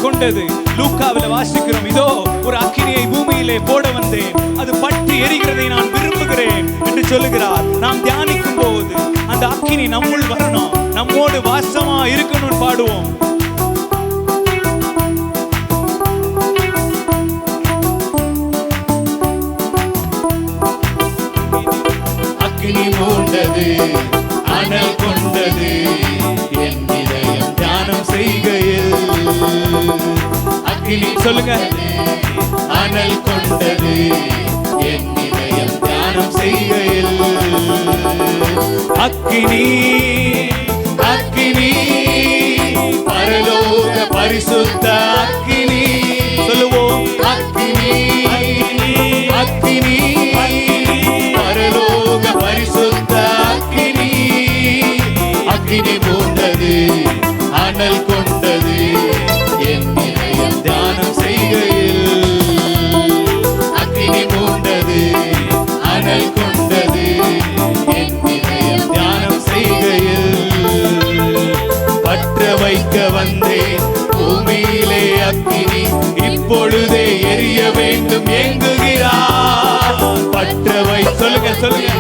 கொண்டது. லூக்காவில் வாசிக்கிறோம், இதோ ஒரு அக்கினியை பூமியிலே போட வந்தேன், அது பற்றி எரிகிறதை நான் விரும்புகிறேன் என்று சொல்லுகிறார். நாம் தியானிக்கும் போது அந்த அக்கினி நம்முள் வரணும், நம்மோடு வாசமா இருக்கணும்னு பாடுவோம். அக்கினி மூண்டது, அனல் கொண்டது, என் இதயம் தியானம் செய்கையில். அக்கினி சொல்லுங்க. அனல் கொண்டது, என் இதயம் தியானம் செய்கையில். அக்கினி அக்கினி பரலோக பரிசுத்த அக்கினி. சொல்லுவோம். அக்கினி அக்கினி பரலோக பரிசுத்த அக்கினி. அக்கினி மூண்டது, அனல் கொண்டது, என் இதயம் தியானம் செய்கையில். அக்கினி மூண்டது, அனல் கொண்டது, என் இதயம் தியானம் செய்கையில். பற்ற வைக்க வந்தேன் பூமியிலே அக்கினி, இப்பொழுதே எரிய வேண்டும் ஏங்குகிறார். பற்ற வை சொல்லுங்க சொல்லுங்க.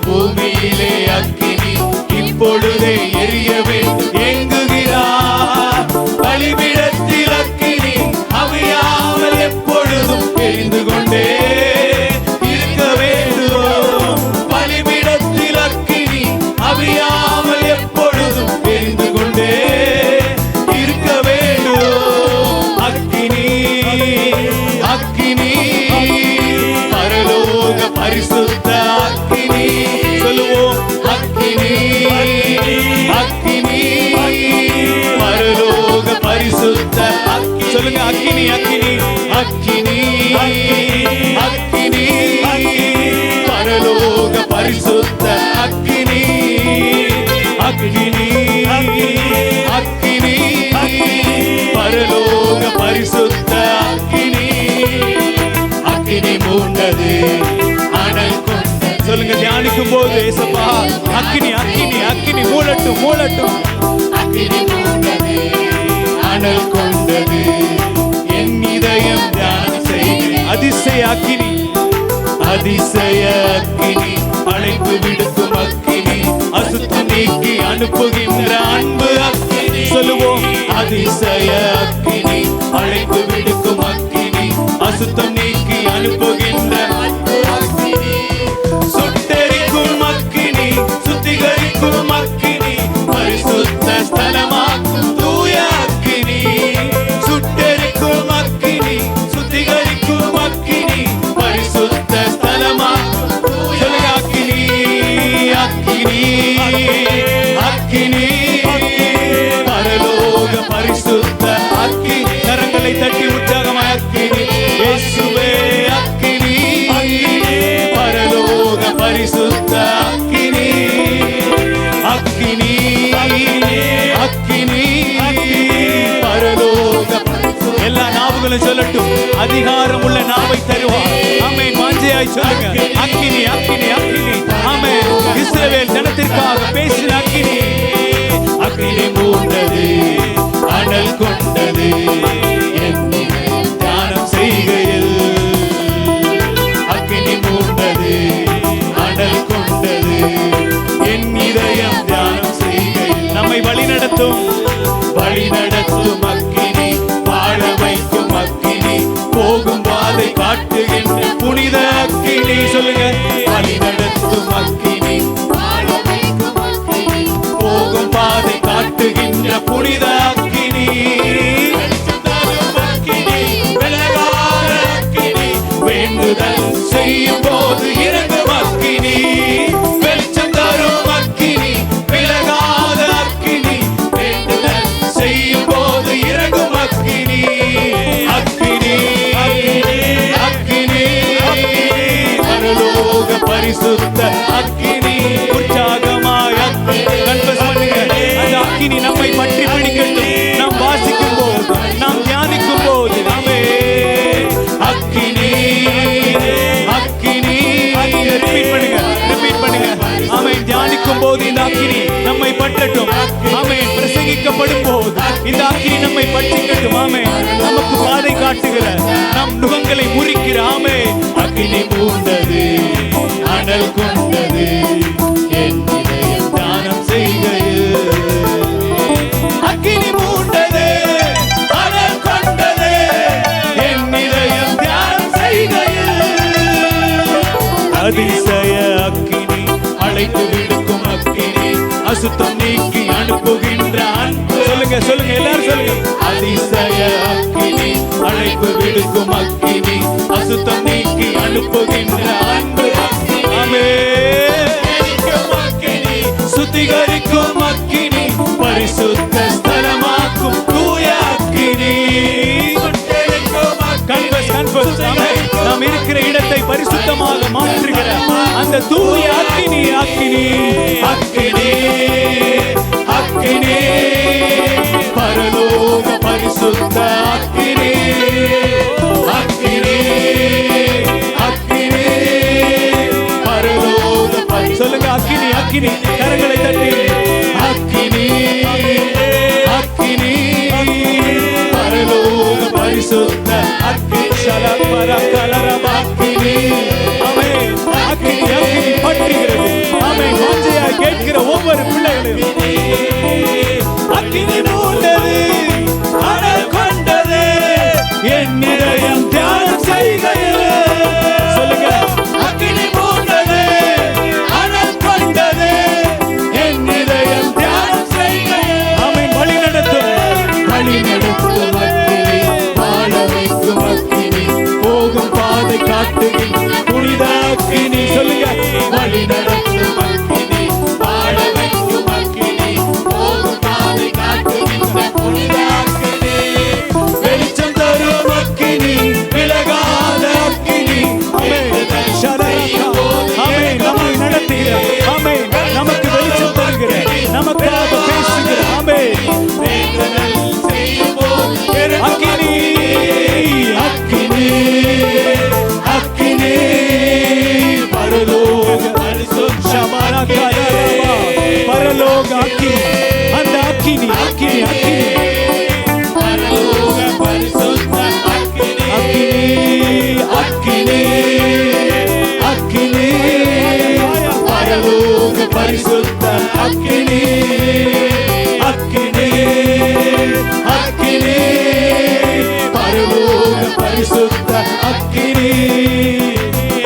பூமியிலே அக்கினி, இப்பொழுதே எரிய வேண்டும் ஏங்குகிறார். பலிபீடத்தில் அக்கினி அவியாமல் எப்பொழுதும் எரிந்து கொண்டே இருக்க வேண்டும். பலிபீடத்தில் அக்கினி அவியாமல் எப்பொழுதும் எரிந்து கொண்டே இருக்க வேண்டும். அக்கினி அக்கினி பரலோக பரிசுத்த அக்கினி. சொல்லுவோம். அக்கினி அக்கினி பரலோக பரிசுத்த அக்கினி. சொல்லுங்க. அக்கினி அக்கினி அக்கினி அக்கினி பரலோக பரிசுத்த அக்கினி. அக்கினி அக்கினி பரலோக பரிசுத்த அக்கினி. அக்கினி மூண்டது, அனல் கொண்டது. சொல்லுங்க. தியானிக்கும் போது ஏசப்பா அக்கினி அக்கினி அக்கினி மூளட்டும் மூளட்டும். அக்கினி மூண்டது, அனல் கொண்டது, என் இதயம் தியானம் செய்கிறேன். அதிசய அக்கினி அதிசய அக்கினி அழைப்பு விடுக்கும் அக்கினி, அசுத்து நீக்கி அனுப்புகின்ற அன்பு அக்கினி. சொல்லுவோம். அதிசய அக்கினி அழைப்பு விடுக்கும் அக்கினி, அசுத்தம் நீக்கி அனுப்புகின்ற அன்பு அக்கினி. சுட்டெரிக்கும் அக்கினி, சுத்திகரிக்கும் அக்கினி, பரிசுத்த ஸ்தலமாக்கும் தூய அக்கினி. சுட்டெரிக்கும் அக்கினி, சுத்திகரிக்கும் அக்கினி, பரிசுத்த ஸ்தலமாக்கும் தூய அக்கினி. அக்கினி அக்கினி பரலோக பரிசுத்த அக்கினி. கரங்களை தட்டி உற்சாகமாய் அக்கினி இயேசுவே அக்கினி பரலோக பரிசுத்த அக்கினி. அக்கினி அக்கினி பரலோக பரிசுத்த. எல்லா நாவுகளும் சொல்லட்டும். அதிகாரம் உள்ள நாவை தருவார். ஆமென். வாஞ்சையாய் சொல்லுங்க. அக்கினி அக்கினி அக்கினி. ஆமென். இஸ்ரவேல் ஜனத்திற்காக பேசின அக்கினி. அக்கினி மூண்டது, அனல் கொண்டது, என் இதயம் தியானம் செய்கையில். அக்கினி மூண்டது, அனல் கொண்டது, என் இதயம் தியானம் செய்கையில். நம்மை வழி நடத்தும் வழி நடத்தும் அக்கினி, வாழ வைக்கும் அக்கினி, போகும் பாதை காட்டுகின்ற புனித அக்கினி. சொல்லுங்க. வழி நடத்தும் அக்கினி, வாழ வைக்கும் அக்கினி, போகும் பாதை காட்டுகின்ற புனித அக்கினி. வெளிச்சம் தரும் அக்கினி, விலகாத அக்கினி, வேண்டுதல் செய்யும் போது இறங்கும் அக்கினி. வெளிச்சம் தரும் அக்கினி, விலகாத அக்கினி, வேண்டுதல் செய்யும் போது இறங்கும் அக்கினி. அக்கினி அக்கினி பரலோக பரிசுத்த அக்கினி. உற்சாகமாய் கன்ஃபஸ் பண்ணுங்க. அந்த அக்கினி நம்மை பற்றி பிடிக்கட்டும். நாம் வாசிக்கும் போது, நாம் தியானிக்கும் போது. ஆமென். அக்கினி அக்கினி ரிப்பீட் பண்ணுங்க. ரிப்பீட் பண்ணுங்க. ஆமென். தியானிக்கும் போது இந்த அக்கினி நம்மை பற்றட்டும். ஆமென். பிரசங்கிக்கப்படும் போது இந்த அக்கினி நம்மை பற்றிக்கட்டும். ஆமென். காட்டுகிற நம் நுகங்களை முறிக்கிற ஆமென். அக்கினி மூண்டது அனல் கொண்டது என் இதயம் தானம் செய்கையில். அக்கினி மூண்டது அனல் கொண்டது என் இதயம் தியானம் செய்கையில். அதிசய அக்கினி அழைத்து விடுக்கும் அக்கினி அசுத்தம் நீக்கி அனுப்புகின்ற அன்பு. சொல்லுங்க சொல்லுங்க எல்லாரும் சொல்லுங்க. அதிசய அக்கினி அழைப்பு விடுக்கும் அக்கினி அசுத்தம் நீக்கி அனுப்புகின்ற அன்பு. ஆமென். அக்கினி சுத்திகரிக்கும் அக்கினி பரிசுத்த ஸ்தலமாக்கும் தூய அக்கினி. Confess. ஆமென். நாம் இருக்கிற இடத்தை பரிசுத்தமாக மாற்றுகிற அந்த தூய அக்கினி அக்கினி அக்கினி அக்கினி பரலோக பரிசுத்த அக்கினி. அக்கினி அக்கினி பரலோக பரிசுத்த. சொல்லுங்க அக்கினி அக்கினி கரங்களை தட்டி. அக்கினி அக்கினி பரலோக பரிசுத்த அக்கினி. அக்கினி ஆமென். அக்கினி அக்கினி பற்றுகிறது. ஆமென். வாஞ்சையாய் கேட்கிற ஒவ்வொரு பிள்ளைகளையும் அக்கினி மூண்டது அனல் கொண்டது என் இதயம் தியானம் செய்கையில். சொல்லுங்க. அக்கினி மூண்டது அனல் கொண்டது என் இதயம் தியானம் செய்கையில். ஆமென். வழி நடத்தும் வழி நடத்தும் அக்கினி வாழ வைக்கும் அக்கினி போகும் பாதை காட்டுகின்ற புனித அக்கினி. சொல்லுங்க. வழி நடத்தும் அக்கினி வாழ வைக்கும் அக்கினி போகும் பாதை காட்டுகின்ற புனித அக்கினி. வெளிச்சம் தரும் அக்கினி விலகாத அக்கினி. ஆமென். ஆமென். நம்மை நடத்துகிற ஆமென். நமக்கு வெளிச்சம் தருகிற நமக்காக பேசுகிற ஆமென். வேண்டுதல் செய்யும்போது அக்கினி அக்கினி அக்கினி பரலோக பரிசுத்த சபரகரபா. பரலோக அக்கினி அந்த அக்கினி அக்கினி அக்கினி பரலோக பரிசுத்த அக்கினி. அக்கினி அக்கினி அக்கினி பரலோக பரிசுத்த அக்கினி. அக்கினி அக்கினி பரலோக பரிசுத்த அக்கினி.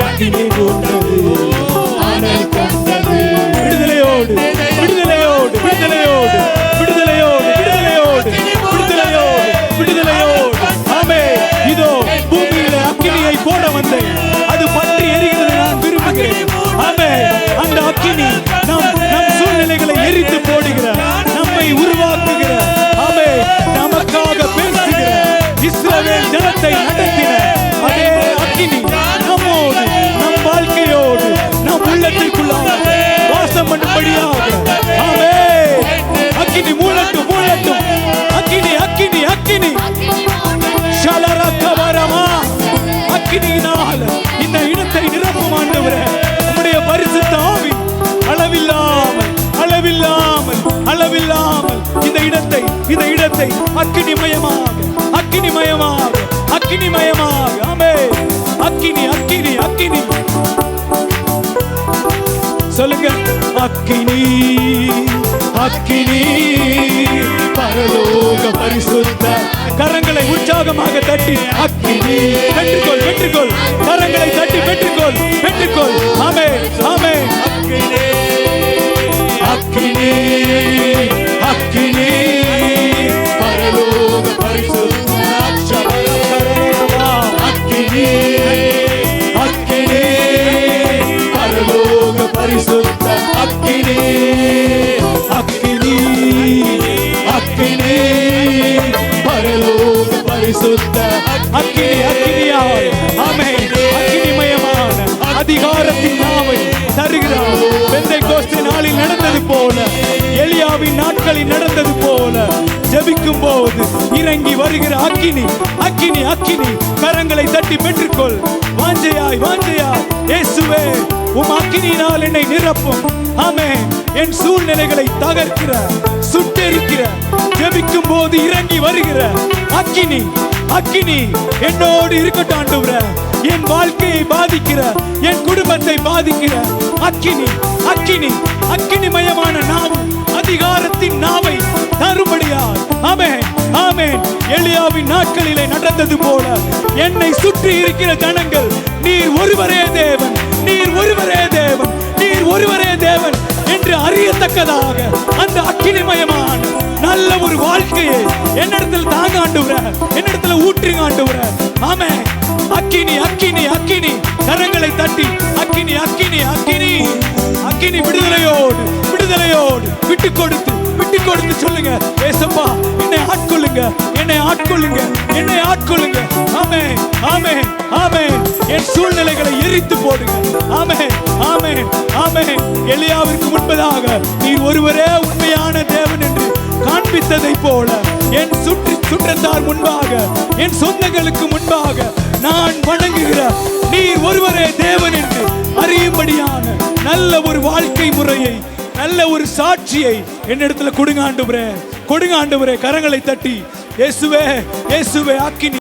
அக்கினி மூண்டது அனல் கொண்டது. விடுதலையோடு விடுதலையோடு விடுதலையோடு விடுதலையோடு விடுதலையோடு விடுதலையோடு விடுதலையோடு ஆமென். இதோ பூமியில அக்கினியை போட வந்தேன். அது பற்றி எரிகிறதை நான் விரும்புகிறேன். ஆமென். அந்த அக்கினி நம் சூழ்நிலைகளை எரித்து போடுகிற நம்மை உருவாக்குகிற ஆமென். நமக்காக பேசுகிற இஸ்ரவேல் ஜனத்தை நடத்தின அதே அக்கினி நம்மோடு நம் வாழ்க்கையோடு நம் உள்ளத்திற்குள்ளாக வாசம் பண்ணும்படியாக ஆமென். அக்கினி மூளட்டும் மூளட்டும். அக்கினி அக்கினி அக்கினி ஷலரக்கவரமா. அக்கினியினால் இந்த இடத்தை நிரப்பும் ஆண்டவரே. உம்முடைய பரிசுத்த ஆவி அளவில்லாமல் அளவில்லாமல் அளவில்லாமல் இந்த இடத்தை அக்கினிமயமாக அக்கினிமயமாக அக்கினிமயமாக ஆமென். அக்கினி அக்கினி அக்கினி சொல்லுங்க. அக்கினி அக்கினி பரலோக பரிசுத்த கரங்களை உற்சாகமாக தட்டி அக்கினி பெற்றுக்கொள் பெற்றுக்கொள். கரங்களை தட்டி பெற்றுக்கொள் பெற்றுக்கொள். ஆமென் ஆமென். அக்கினி அக்கினி அக்கினி பரலோக பரிசுத்த அக்கினி அக்கினி பரலோக பரிசுத்த அக்கினி. அக்கினி அக்கினி பரலோக பரிசுத்த அக்கினி அக்கினியாய் ஆமென். அக்கினிமயமான அதிகாரத்தின் நாவை தருகிறார். பெந்தைக்கோஸ்து நாளில் நடந்தது போல, எலியாவின் நாட்களில் நடந்தது போல ஜெபிக்கும் போது இறங்கி வருகிற அக்கினி அக்கினி அக்கினி. கரங்களை தட்டி பெற்றுக்கொள். வாஞ்சையாய் வாஞ்சையாய் இயேசுவே உம் அக்கினியினால் என்னை நிரப்பும். ஆமென். என் சூழ்நிலைகளை தகர்க்கிற சுட்டெரிக்கிற ஜெபிக்கும் போது இறங்கி வருகிற அக்கினி அக்கினி என்னோடு இருக்கட்டும் ஆண்டவரே. என் வாழ்க்கையை பாதிக்கிற, என் குடும்பத்தை பாதிக்கிற அக்கினி, அக்கினி, அக்கினிமயமான நாவு, அதிகாரத்தின் நாவை தரும்படியார். ஆமென், ஆமென். எலியாவின் நாட்களிலே நடந்தது போல என்னை சுற்றி இருக்கிற ஜனங்கள், நீர் ஒருவரே தேவன், நீர் ஒருவரே தேவன், நீர் ஒருவரே தேவன் என்று அறியத்தக்கதாக அந்த அக்கினிமயமான நல்ல ஒரு வாழ்க்கையை என்னிடத்தில் தாங்க ஆண்டவரே, என்னிடத்துல ஊற்றுங்க ஆண்டவரே. ஆமென். அக்கினி, அக்கினி, அக்கினி. கரங்களை தட்டி அக்கினி, அக்கினி, அக்கினி, அக்கினி. விடுதலையோடு, விடுதலையோடு விட்டு கொடுத்து, விட்டு கொடுத்து சொல்லுங்க, ஏசப்பா என்னை ஆட்கொள்ளுங்க, என்னை ஆட்கொள்ளுங்க, என்னை ஆட்கொள்ளுங்க. ஆமென், ஆமென், ஆமென். என் சூழ்நிலைகளை எரித்து போடுங்க. ஆமென், ஆமென், ஆமென். எலியாவிற்கு முன்பதாக நீர் ஒருவரே உண்மையான தேவன் என்று காண்பித்ததை போல என் சுற்றத்தார் முன்பாக, என் சொந்தங்களுக்கு முன்பாக நான் வணங்குகிற நீர் ஒருவரே தேவன் என்று அறியும்படியான நல்ல ஒரு வாழ்க்கை முறையை, நல்ல ஒரு சாட்சியை என்னிடத்துல கொடுங்க ஆண்டவரே, கொடுங்க ஆண்டவரே. கரங்களை தட்டி இயேசுவே, இயேசுவே, அக்கினி.